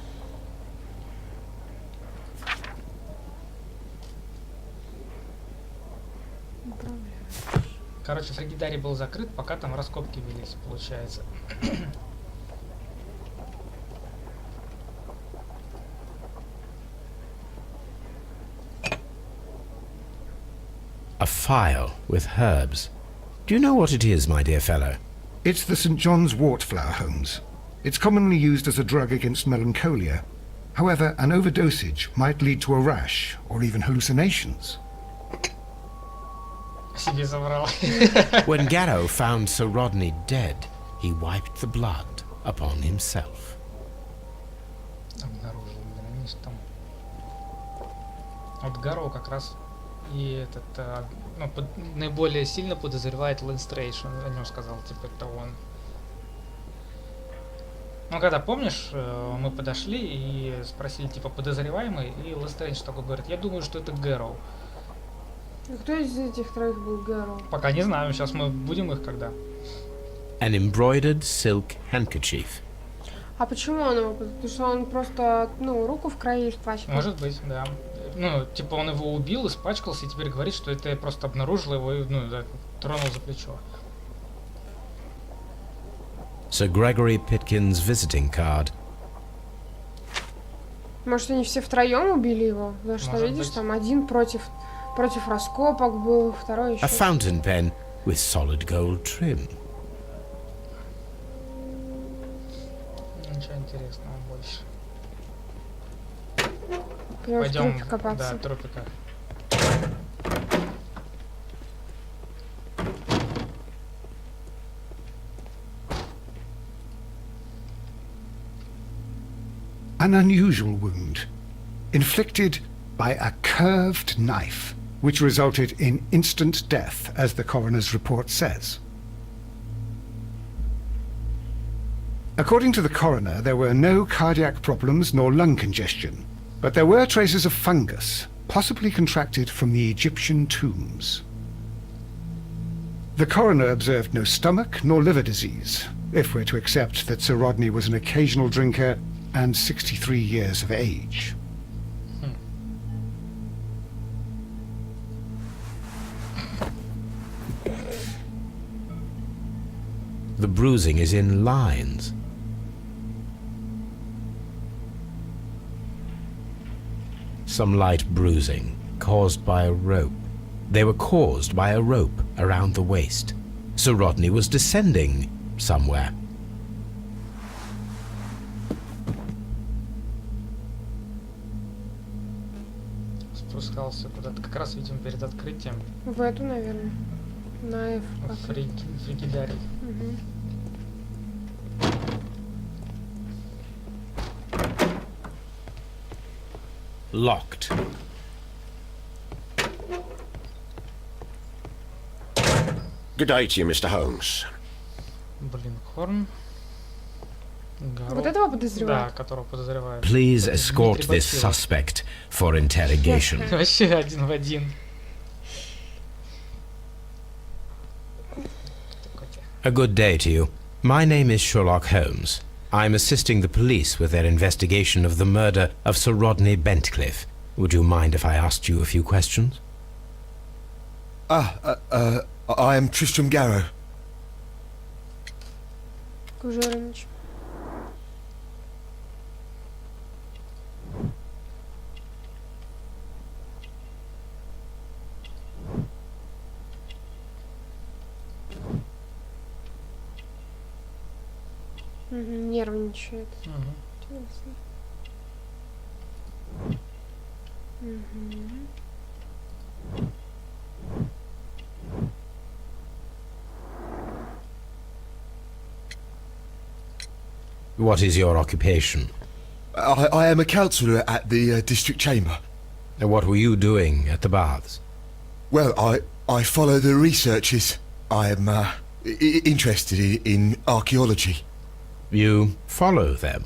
Короче, Фригидарий был закрыт, пока там раскопки велись, получается. A file with herbs. Do you know what it is, my dear fellow? It's the St. John's wort flower, Holmes. It's commonly used as a drug against melancholia. However, an overdosage might lead to a rash or even hallucinations. Себе забрал. When Garrow found Sir Rodney dead, he wiped the blood upon himself. Обнаружил, блин, они же там. Вот Гарроу как раз и этот, наиболее сильно подозревает Лэнстрейдж, он о нем сказал, типа, это он. Ну, когда, помнишь, мы подошли и спросили, типа, подозреваемый, и Лэнстрейдж такой говорит, я думаю, что это Гарроу. Кто из этих троих был Гарроу? Пока не знаю, сейчас мы будем их когда. An embroidered silk handkerchief. А почему он его? Потому что он просто, руку в крови испачкал. Может быть, да. Ну, типа он его убил, испачкался, и теперь говорит, что это я просто обнаружил его и, тронул за плечо. Sir Gregory Pitkin's visiting card. Может, они все втроем убили его? Потому что, Может видишь, быть. там один против раскопок был, второй еще. A fountain pen with solid gold trim. Ничего интересного больше. Пойдем в Пойдем, трупе копаться. да, трупика. An unusual wound, inflicted by a curved knife, which resulted in instant death, as the coroner's report says. According to the coroner, there were no cardiac problems nor lung congestion, but there were traces of fungus, possibly contracted from the Egyptian tombs. The coroner observed no stomach nor liver disease, if we're to accept that Sir Rodney was an occasional drinker and 63 years of age. The bruising is in lines. Some light bruising, caused by a rope. They were caused by a rope around the waist. Sir Rodney was descending somewhere. Спускался куда-то, как раз, видимо, перед открытием. В эту, наверное. На F. Фригидарий. Угу. Locked. Good day to you, Mr. Holmes. Блинкхорн. Вот этого подозревают? Да, которого подозревают. Please Это escort Дмитрий this Бачилов. suspect for interrogation. Вообще один в один. A good day to you. My name is Sherlock Holmes. I'm assisting the police with their investigation of the murder of Sir Rodney Bentcliffe. Would you mind if I asked you a few questions? I am Tristram Garrow. Кужернич. Нервничает. Интересно. What is your occupation? I am a counsellor at the district chamber. And what were you doing at the baths? Well, I follow the researches. I am interested in archaeology. You follow them?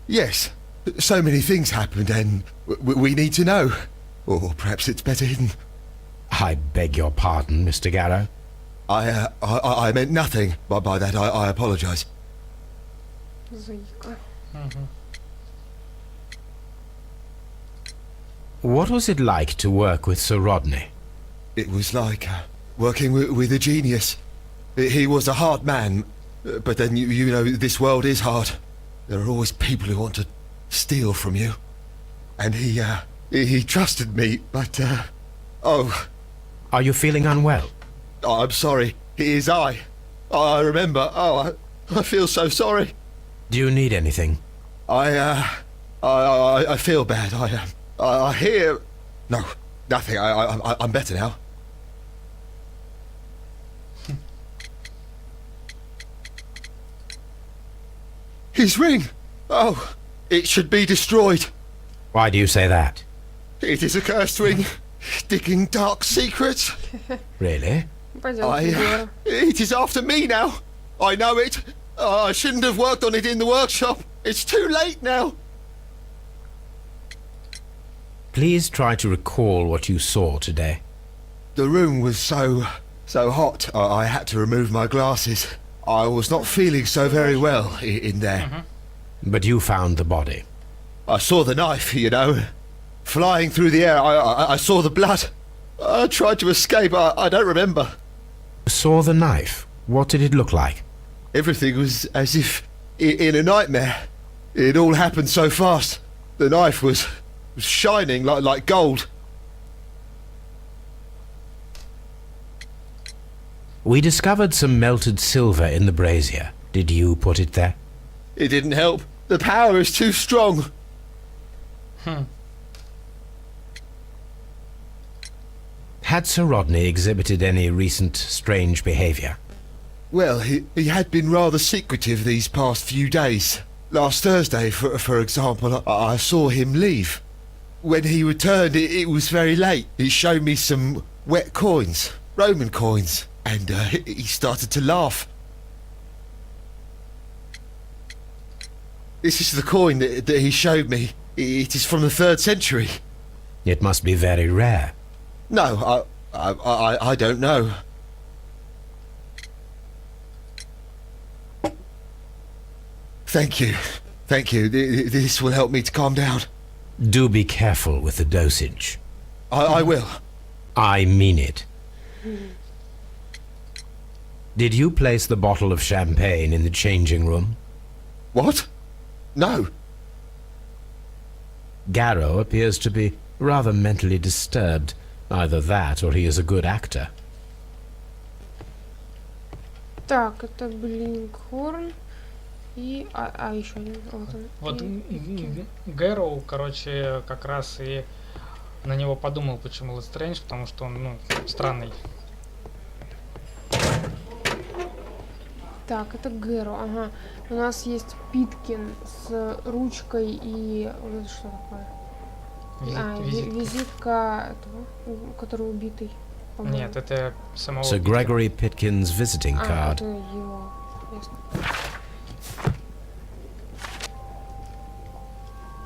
Yes. So many things happened and we need to know. Or perhaps it's better hidden. I beg your pardon, Mr. Garrow. I meant nothing by that. I apologise. Заика. What was it like to work with Sir Rodney? It was like working with a genius. He was a hard man, but then you know this world is hard. There are always people who want to steal from you. And he trusted me, but oh. Are you feeling unwell? I'm sorry. It is I remember. Oh, I feel so sorry. Do you need anything? I feel bad. I hear. No, nothing. I'm better now. His ring. Oh, it should be destroyed. Why do you say that? It is a cursed ring, digging dark secrets. Really? It is after me now. I know it. I shouldn't have worked on it in the workshop. It's too late now. Please try to recall what you saw today. The room was so hot. I had to remove my glasses. I was not feeling so very well in there. But you found the body. I saw the knife, you know, flying through the air. I saw the blood. I tried to escape. I don't remember. Saw the knife? What did it look like? Everything was as if in a nightmare. It all happened so fast. The knife was shining like gold. We discovered some melted silver in the brazier. Did you put it there? It didn't help. The power is too strong. Had Sir Rodney exhibited any recent strange behaviour? Well, he had been rather secretive these past few days. Last Thursday, for example, I saw him leave. When he returned, it was very late. He showed me some wet coins, Roman coins, and he started to laugh. This is the coin that he showed me. It is from the 3rd century. It must be very rare. No, I don't know. Thank you. Thank you. This will help me to calm down. Do be careful with the dosage. I will. I mean it. Did you place the bottle of champagne in the changing room? What? No. Garrow appears to be rather mentally disturbed. Either that, or he is a good actor. Так, это Блинкхорн и еще один. Вот Гэроу, короче, как раз и на него подумал, почему Лестрэндж, потому что он, ну, странный. Так, это Гэро, ага. У нас есть Питкин с ручкой и... Вот это что такое? Визитка этого, который убитый. Нет, это самого Sir Gregory Pitkin's visiting card. Это его. Ясно.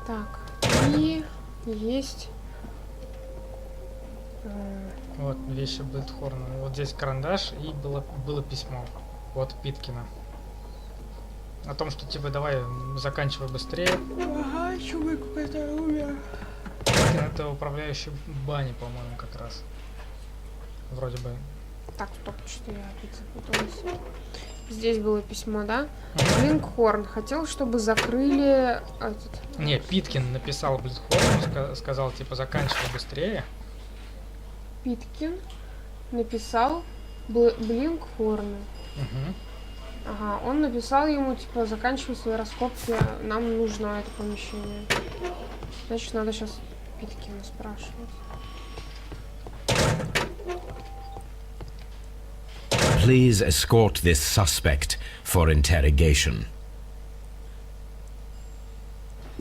Так, и есть... Вот, вещи Блэдхорна. Вот здесь карандаш и было письмо. Вот Питкина. О том, что типа давай заканчивай быстрее. Ага, чувак, это умер. Питкин это управляющий бани, по-моему, как раз. Вроде бы. Так, стоп, что я опять запуталась. Здесь было письмо, да? Блинкхорн хотел, чтобы закрыли этот... Не, Питкин написал Блэдхорну, сказал типа заканчивай быстрее. Питкин написал Блинкхорну. Ага, он написал ему, типа, заканчивай свои раскопки, нам нужно это помещение. Значит, надо сейчас Питкина спрашивать. Please escort this suspect for interrogation.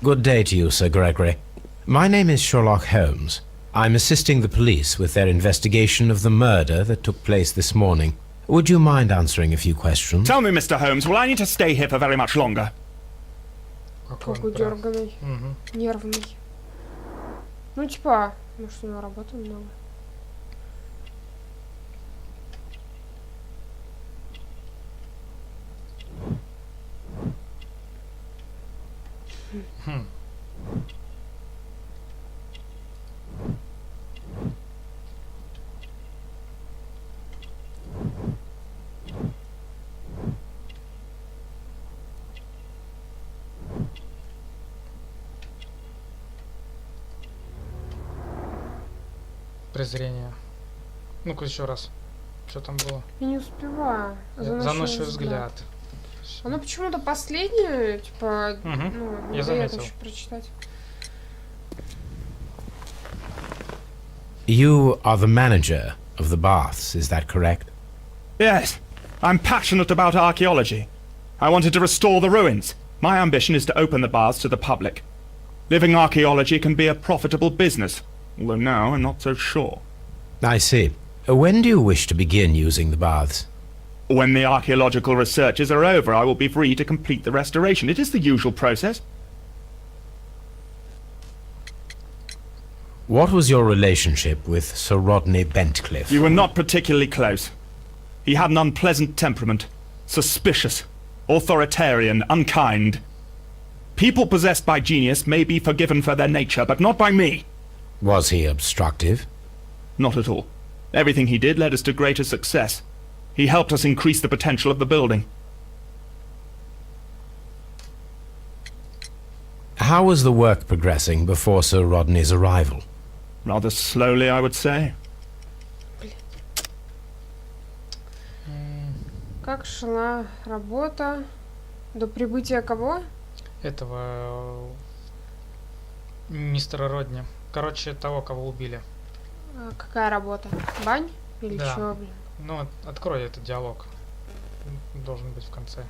Good day to you, Sir Gregory. My name is Sherlock Holmes. I'm assisting the police with their investigation of the murder that took place this morning. Would you mind answering a few questions? Tell me, Mr. Holmes, will I need to stay here for very much longer? Какой он Какой прям. дерганый, Мгм. нервный. Ну, типа, может, у него работы много. Хм. Презрение. Ну-ка еще раз. Что там было? Я не успеваю. Заносчивый взгляд. Оно почему-то последнее, типа, Мгм. ну, Я надо это заметил. еще прочитать. You are the manager of the baths, is that correct? Yes. I'm passionate about archaeology. I wanted to restore the ruins. My ambition is to open the baths to the public. Living archaeology can be a profitable business, although now I'm not so sure. I see. When do you wish to begin using the baths? When the archaeological researches are over, I will be free to complete the restoration. It is the usual process. What was your relationship with Sir Rodney Bentcliffe? We were not particularly close. He had an unpleasant temperament, suspicious, authoritarian, unkind. People possessed by genius may be forgiven for their nature, but not by me. Was he obstructive? Not at all. Everything he did led us to greater success. He helped us increase the potential of the building. How was the work progressing before Sir Rodney's arrival? Rather slowly, I would say. Как шла работа до прибытия кого? Этого мистера Родни. Короче, того, кого убили. А какая работа? Бань? Или Да. чё, блин? Ну, открой этот диалог. Должен быть в конце.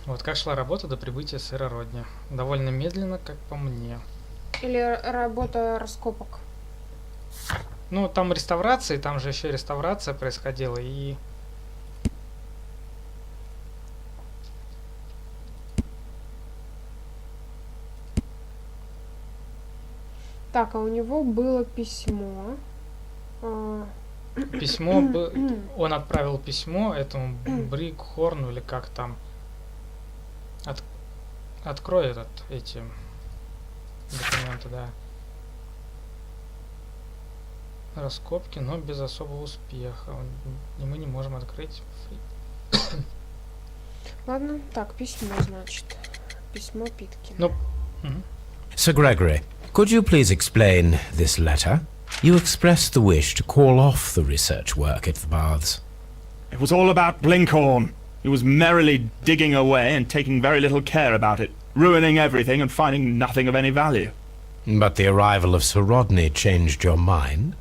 Вот как шла работа до прибытия сэра Родни. Довольно медленно, как по мне. Или работа раскопок? Ну, там реставрации, там же еще реставрация происходила, и... Так, а у него было письмо. Письмо, он отправил письмо этому Брикхорну, или как там. Открой эти документы, да. Раскопки, но без особого успеха. И мы не можем открыть. Ладно, так, письмо, значит. Письмо Питки. Ну, мгм. Sir Gregory, could you please explain this letter? You expressed the wish to call off the research work at the baths. It was all about Blinkhorn. He was merrily digging away and taking very little care about it, ruining everything and finding nothing of any value. But the arrival of Sir Rodney changed your mind?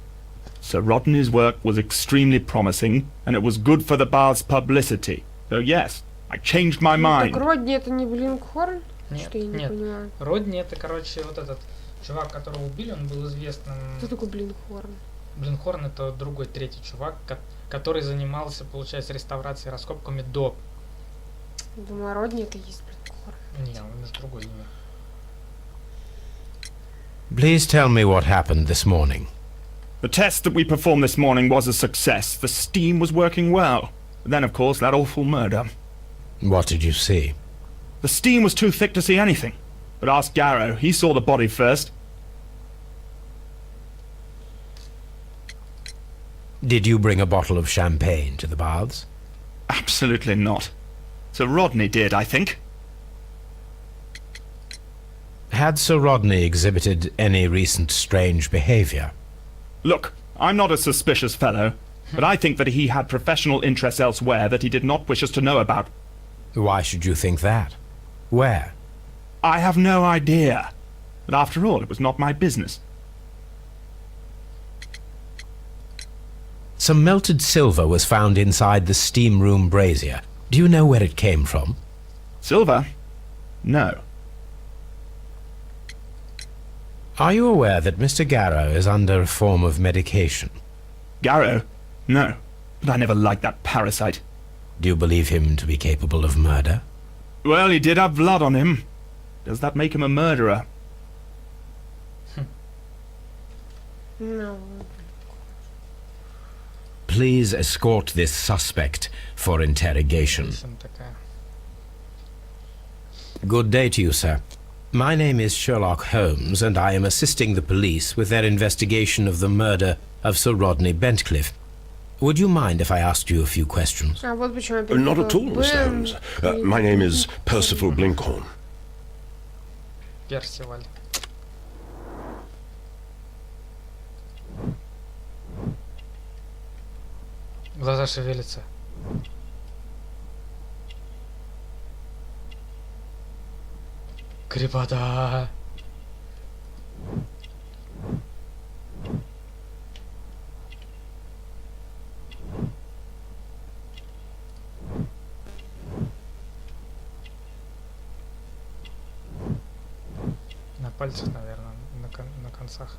Sir Rodney's work was extremely promising, and it was good for the bath's publicity. So yes, I changed my mind. Так Родни это не Блинкхорн? Нет, Что я не нет. понимаю. Родни это, короче, вот этот чувак, которого убили, он был известным. Кто такой Блинкхорн? Блинхорн это другой третий чувак, который занимался, получается, реставрацией и раскопками до. Думаю, Родни это и есть Блинкхорн. Не, у него другое имя. Please tell me what happened this morning. The test that we performed this morning was a success. The steam was working well. But then, of course, that awful murder. What did you see? The steam was too thick to see anything. But ask Garrow. He saw the body first. Did you bring a bottle of champagne to the baths? Absolutely not. Sir Rodney did, I think. Had Sir Rodney exhibited any recent strange behaviour? Look, I'm not a suspicious fellow, but I think that he had professional interests elsewhere that he did not wish us to know about. Why should you think that? Where? I have no idea. But after all, it was not my business. Some melted silver was found inside the steam room brazier. Do you know where it came from? Silver? No. Are you aware that Mr. Garrow is under a form of medication? Garrow? No. But I never liked that parasite. Do you believe him to be capable of murder? Well, he did have blood on him. Does that make him a murderer? Ну, Please escort this suspect for interrogation. Песня такая. Good day to you, sir. My name is Sherlock Holmes, and I am assisting the police with their investigation of the murder of Sir Rodney Bentcliffe. Would you mind if I asked you a few questions? а вот почему я Not at all, Mr. Holmes. My name is Percival Blinkhorn. Персиваль. Глаза шевелятся. Крепота. На пальцах, наверное, на концах.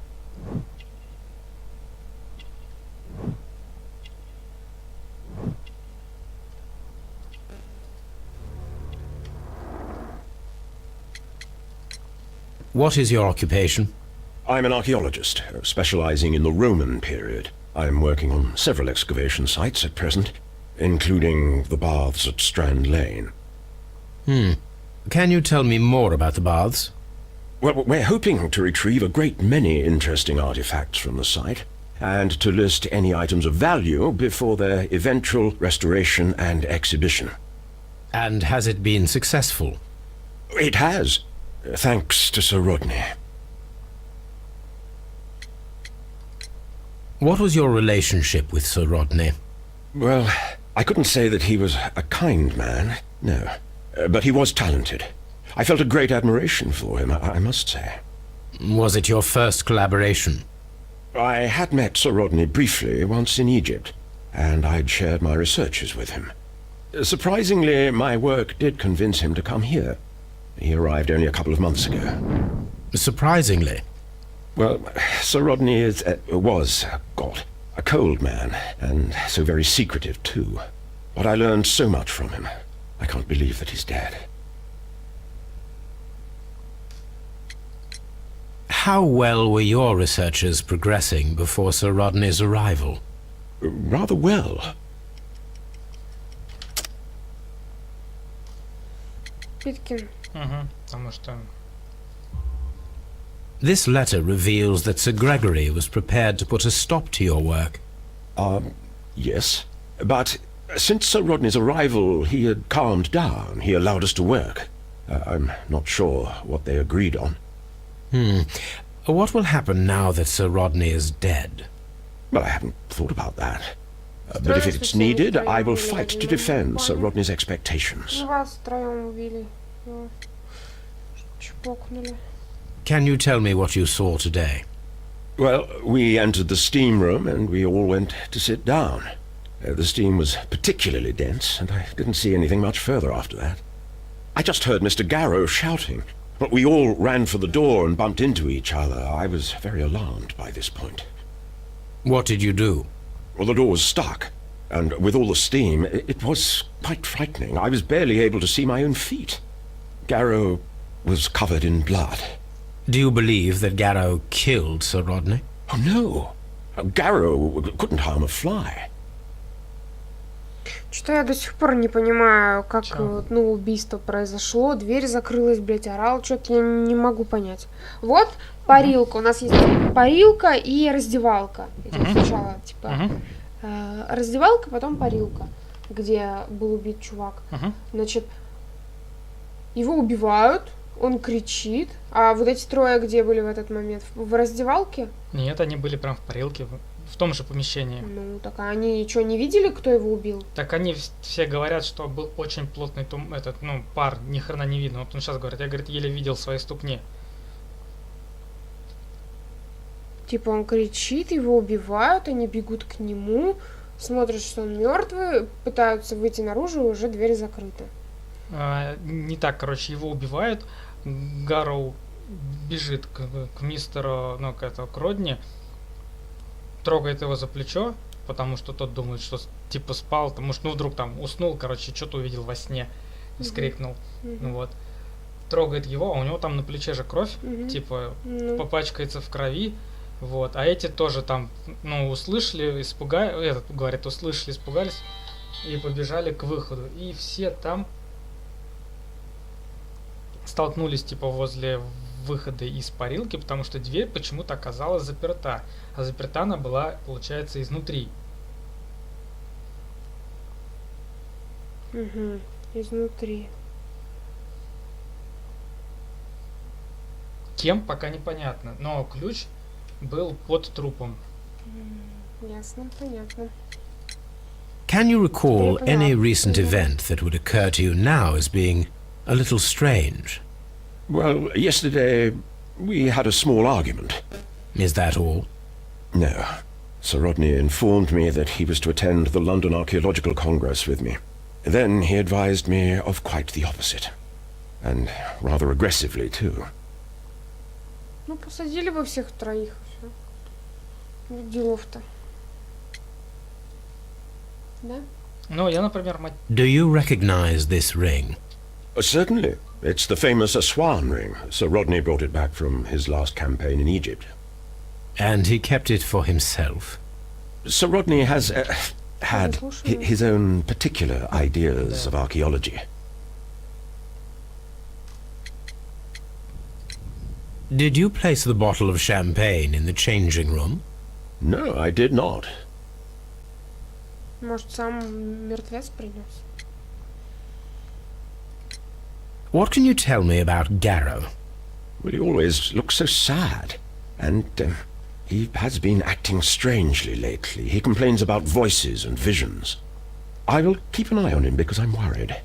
What is your occupation? I'm an archaeologist, specializing in the Roman period. I'm working on several excavation sites at present, including the baths at Strand Lane. Can you tell me more about the baths? Well, we're hoping to retrieve a great many interesting artifacts from the site, and to list any items of value before their eventual restoration and exhibition. And has it been successful? It has, thanks to Sir Rodney. What was your relationship with Sir Rodney? Well, I couldn't say that he was a kind man, no. But he was talented. I felt a great admiration for him, I must say. Was it your first collaboration? I had met Sir Rodney briefly once in Egypt, and I'd shared my researches with him. Surprisingly, my work did convince him to come here. He arrived only a couple of months ago. Surprisingly? Well, Sir Rodney was a cold man, and so very secretive too. But I learned so much from him. I can't believe that he's dead. How well were your researches progressing before Sir Rodney's arrival? Rather well. Питкин. Потому что... This letter reveals that Sir Gregory was prepared to put a stop to your work. Yes. But since Sir Rodney's arrival, he had calmed down. He allowed us to work. I'm not sure what they agreed on. What will happen now that Sir Rodney is dead? Well, I haven't thought about that. But if it's needed, I will fight to defend Sir Rodney's expectations. Вас втроем убили. Его чпокнули. Can you tell me what you saw today? Well, we entered the steam room and we all went to sit down. The steam was particularly dense, and I didn't see anything much further after that. I just heard Mr. Garrow shouting, but we all ran for the door and bumped into each other. I was very alarmed by this point. What did you do? Well, the door was stuck, and with all the steam, it was quite frightening. I was barely able to see my own feet. Garrow was covered in blood. Do you believe that Garrow killed Sir Rodney? Oh, no. Garrow couldn't harm a fly. Что я до сих пор не понимаю, как вот, ну, убийство произошло, дверь закрылась, блять, орал, что-то я не могу понять. Вот парилка, у нас есть парилка и раздевалка. Сначала, типа, раздевалка, потом парилка, где был убит чувак. Значит, его убивают, он кричит, а вот эти трое где были в этот момент? В раздевалке? Нет, они были прям в парилке, в том же помещении. Ну, так они что, не видели, кто его убил? Так они все говорят, что был очень плотный пар, ни хрена не видно. Вот он сейчас говорит, я, говорит, еле видел свои ступни. Типа он кричит, его убивают, они бегут к нему, смотрят, что он мертвый, пытаются выйти наружу, и уже дверь закрыта. Не так, короче, его убивают. Гарроу бежит к мистеру, ну, к Родни, трогает его за плечо, потому что тот думает, что типа спал, потому что, ну, вдруг там уснул, короче, что-то увидел во сне и скрикнул. Ну вот. Трогает его, а у него там на плече же кровь, типа, попачкается в крови. Вот. А эти тоже там, ну, услышали, услышали, испугались и побежали к выходу. И все там столкнулись, типа, возле выхода из парилки, потому что дверь почему-то оказалась заперта. А заперта она была, получается, изнутри. Изнутри. Кем, пока непонятно, но ключ был под трупом. Ясно, понятно. Can you recall Теперь я any поняла. recent event that would occur to you now as being a little strange? Well, yesterday we had a small argument. Is that all? No. Sir Rodney informed me that he was to attend the London Archaeological Congress with me. Then he advised me of quite the opposite. And rather aggressively, too. Ну, посадили бы всех троих, и все. Ну, делов-то. Да? Ну, я, например, Do you recognize this ring? Certainly. It's the famous Aswan ring. Sir Rodney brought it back from his last campaign in Egypt. And he kept it for himself? Sir Rodney has had his own particular ideas of archaeology. Did you place the bottle of champagne in the changing room? No, I did not. Может, сам мертвец принес? What can you tell me about Garrow? Well, he always looks so sad. And he has been acting strangely lately. He complains about voices and visions. I will keep an eye on him because I'm worried.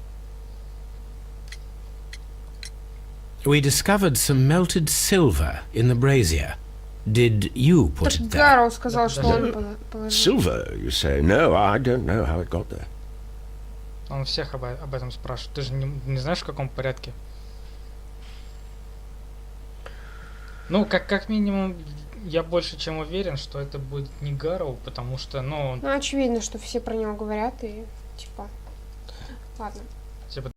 We discovered some melted silver in the brazier. Did you put Так it there? Гарроу сказал, что он положил. Silver, you say? No, I don't know how it got there. Он всех об этом спрашивает. Ты же не знаешь, в каком порядке? Ну, как минимум, я больше чем уверен, что это будет не Гарроу, потому что, ну... Ну, очевидно, что все про него говорят, и типа... Ладно. Типа,